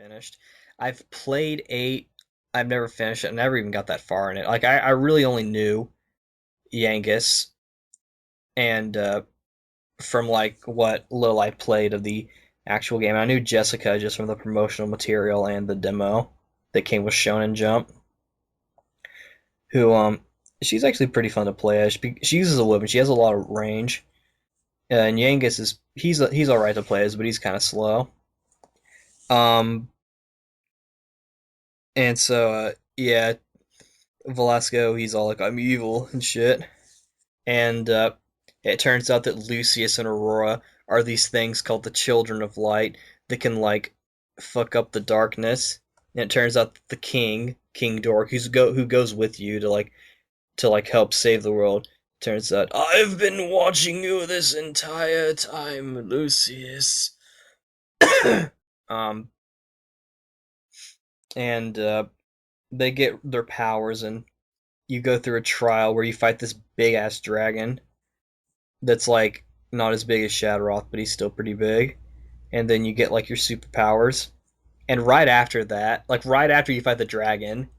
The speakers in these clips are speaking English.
finished. I've played 8. I've never finished it. I never even got that far in it. Like I really only knew Yangus and from like what little I played of the actual game. I knew Jessica just from the promotional material and the demo that came with Shonen Jump. Who she's actually pretty fun to play as. She uses a whip and she has a lot of range. And Yangus is he's all right to play as, but he's kind of slow. Um, and so yeah, Velasco he's all like I'm evil and shit. And it turns out that Lucius and Aurora are these things called the Children of Light that can like fuck up the darkness. And it turns out that the King Dork, who goes with you to like help save the world. Turns out I've been watching you this entire time, Lucius. um, and they get their powers, and you go through a trial where you fight this big ass dragon that's like not as big as Shatteroth, but he's still pretty big. And then you get like your superpowers. And right after that, like right after you fight the dragon,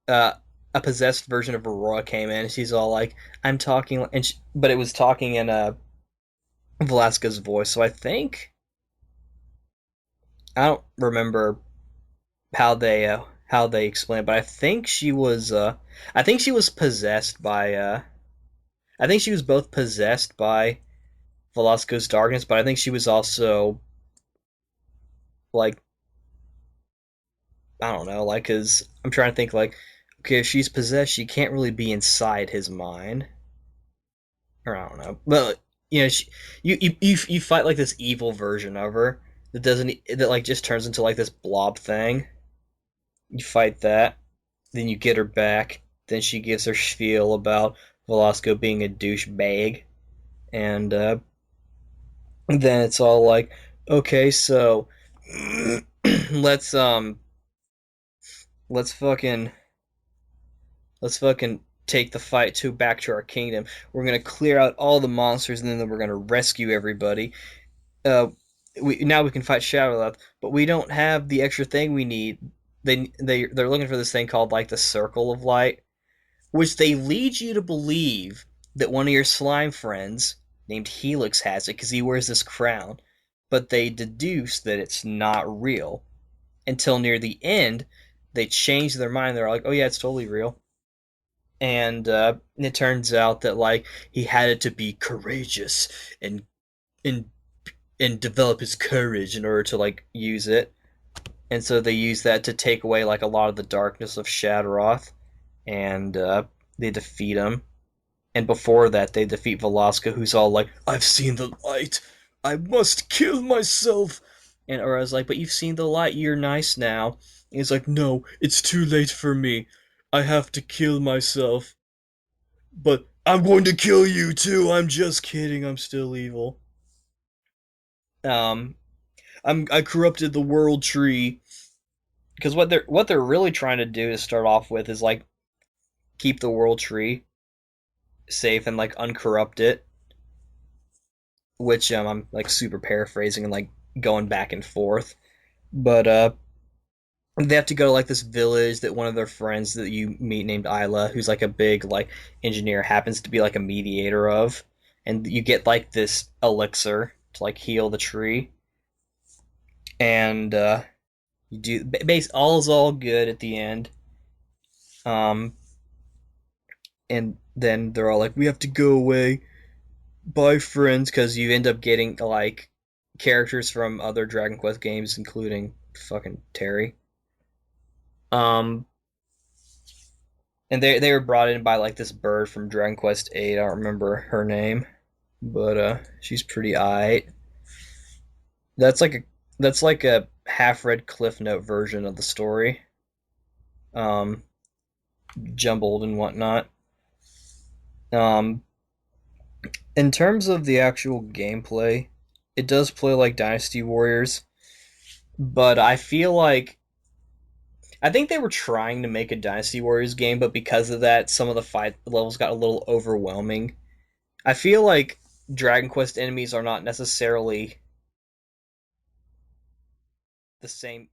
uh, a possessed version of Aurora came in. And she's all like, "I'm talking," but it was talking in Velasquez's voice. So I don't remember how they explained, it, but I think she was possessed by I think she was both possessed by Velasco's darkness, but I think she was also like I don't know, like cuz I'm trying to think like okay, if she's possessed, she can't really be inside his mind. Or I don't know. But you know, you fight like this evil version of her that like just turns into like this blob thing. You fight that, then you get her back. Then she gives her spiel about Velasco being a douchebag, and then it's all like, okay, so let's let's fucking let's fucking take the fight to back to our kingdom. We're gonna clear out all the monsters, and then we're gonna rescue everybody. We can fight Shadowleth, but we don't have the extra thing we need. They're looking for this thing called like the Circle of Light, which they lead you to believe that one of your slime friends named Helix has it because he wears this crown, but they deduce that it's not real until near the end. They change their mind. They're like, "Oh yeah, it's totally real." And it turns out that like he had it to be courageous and and and develop his courage in order to like use it. And so they use that to take away like a lot of the darkness of Shadroth, and they defeat him. And before that, they defeat Velasco, who's all like, "I've seen the light. I must kill myself." And Aura's like, "But you've seen the light. You're nice now." And he's like, "No, it's too late for me. I have to kill myself. But I'm going to kill you too. I'm just kidding. I'm still evil." Um, I corrupted the world tree because what they're really trying to do to start off with is like keep the world tree safe and like uncorrupt it, which I'm like super paraphrasing and like going back and forth. But they have to go to like this village that one of their friends that you meet named Isla, who's like a big like engineer, happens to be like a mediator of, and you get like this elixir to like heal the tree, and you do base all good at the end. Um, and then they're all like, "We have to go away, bye friends," because you end up getting like characters from other Dragon Quest games, including fucking Terry. Um, and they were brought in by like this bird from Dragon Quest 8. I don't remember her name, but she's pretty aight. That's like a that's like a half read Cliff Note version of the story, um, jumbled and whatnot. Um, in terms of the actual gameplay, it does play like Dynasty Warriors, but I think they were trying to make a Dynasty Warriors game, but because of that, some of the fight levels got a little overwhelming. I feel like Dragon Quest enemies are not necessarily the same